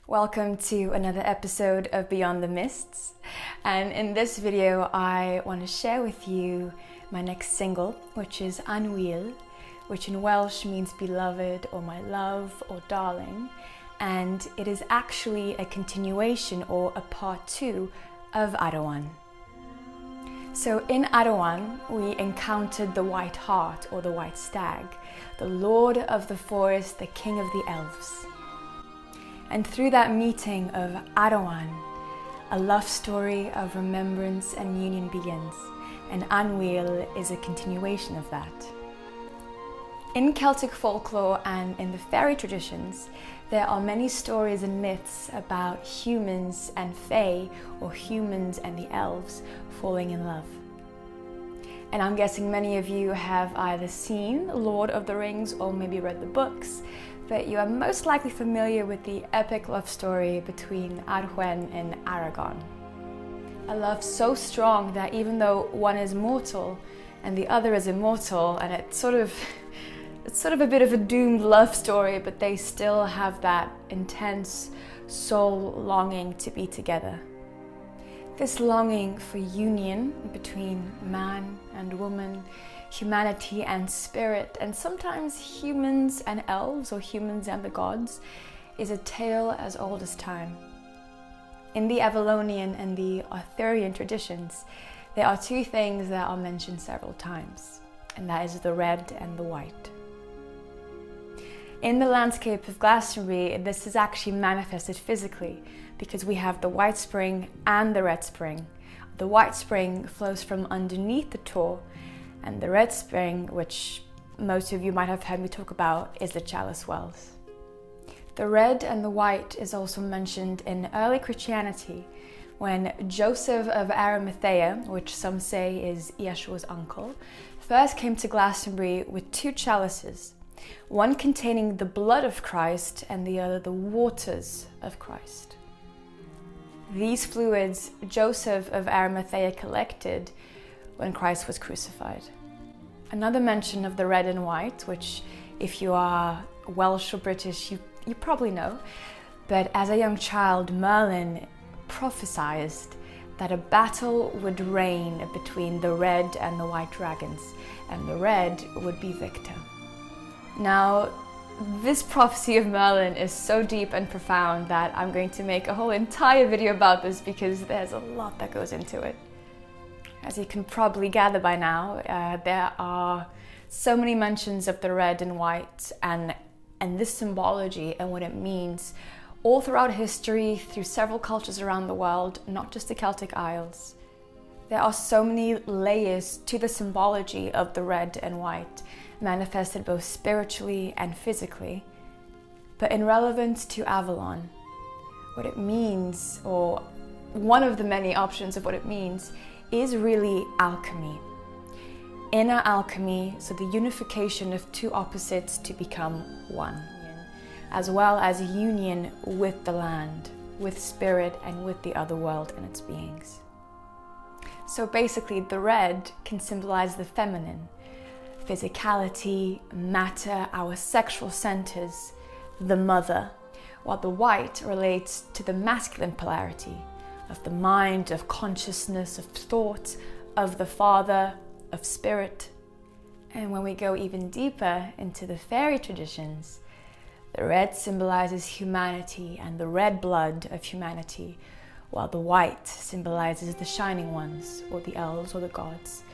Welcome to another episode of Beyond the Mists, and in this video I want to share with you my next single, which is ANNWYL, which in Welsh means beloved or my love or darling, and it is actually a continuation or a part 2 of ARAWAN. So in ARAWAN we encountered the White Hart or the White Stag, the Lord of the Forest, the King of the Elves. And through that meeting of ARAWAN, a love story of remembrance and union begins, and ANNWYL is a continuation of that. In Celtic folklore and in the fairy traditions, there are many stories and myths about humans and fae, or humans and the elves, falling in love. And I'm guessing many of you have either seen Lord of the Rings or maybe read the books, but you are most likely familiar with the epic love story between Arwen and Aragorn. A love so strong that even though one is mortal and the other is immortal, and it's sort of a bit of a doomed love story, but they still have that intense soul longing to be together. This longing for union between man and woman, humanity and spirit, and sometimes humans and elves or humans and the gods, is a tale as old as time. In the Avalonian and the Arthurian traditions, there are two things that are mentioned several times, and that is the red and the white. In the landscape of Glastonbury, this is actually manifested physically because we have the white spring and the red spring. The white spring flows from underneath the tor, and the red spring, which most of you might have heard me talk about, is the chalice wells. The red and the white is also mentioned in early Christianity when Joseph of Arimathea, which some say is Yeshua's uncle, first came to Glastonbury with two chalices, one containing the blood of Christ and the other the waters of Christ. These fluids Joseph of Arimathea collected when Christ was crucified. Another mention of the red and white, which if you are Welsh or British, you probably know, but as a young child, Merlin prophesied that a battle would reign between the red and the white dragons, and the red would be victor. Now, this prophecy of Merlin is so deep and profound that I'm going to make a whole entire video about this because there's a lot that goes into it. As you can probably gather by now, there are so many mentions of the red and white and this symbology and what it means all throughout history, through several cultures around the world, not just the Celtic Isles. There are so many layers to the symbology of the red and white, manifested both spiritually and physically. But in relevance to Avalon, what it means, or one of the many options of what it means, is really alchemy. Inner alchemy, so the unification of two opposites to become one, as well as union with the land, with spirit, and with the other world and its beings. So basically, the red can symbolize the feminine, physicality, matter, our sexual centers, the mother, while the white relates to the masculine polarity, of the mind, of consciousness, of thought, of the father, of spirit. And when we go even deeper into the fairy traditions, the red symbolizes humanity and the red blood of humanity, while the white symbolizes the shining ones, or the elves or the gods,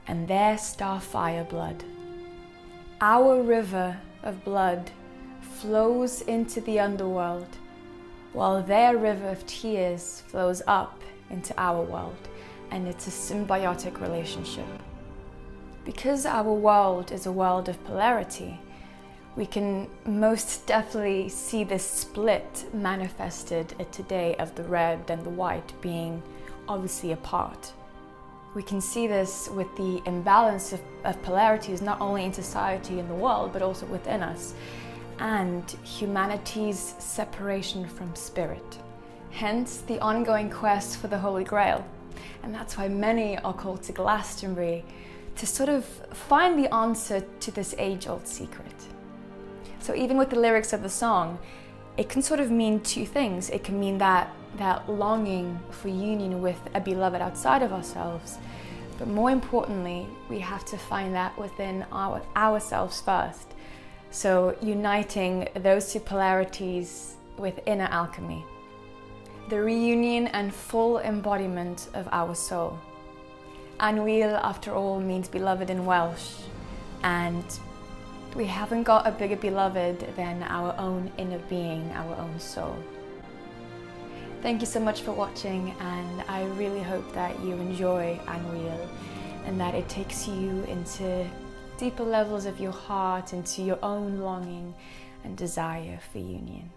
and their starfire blood. Our river of blood flows into the underworld, while their river of tears flows up into our world, and it's a symbiotic relationship. Because our world is a world of polarity, we can most definitely see this split manifested today of the red and the white being obviously apart. We can see this with the imbalance of polarities not only in society and the world, but also within us, and humanity's separation from spirit. Hence the ongoing quest for the Holy Grail. And that's why many are called to Glastonbury to sort of find the answer to this age-old secret. So even with the lyrics of the song, it can sort of mean two things. It can mean that longing for union with a beloved outside of ourselves, but more importantly, we have to find that within ourselves first. So uniting those two polarities with inner alchemy. The reunion and full embodiment of our soul. ANNWYL, after all, means beloved in Welsh, and we haven't got a bigger beloved than our own inner being, our own soul. Thank you so much for watching, and I really hope that you enjoy ANNWYL and that it takes you into deeper levels of your heart, into your own longing and desire for union.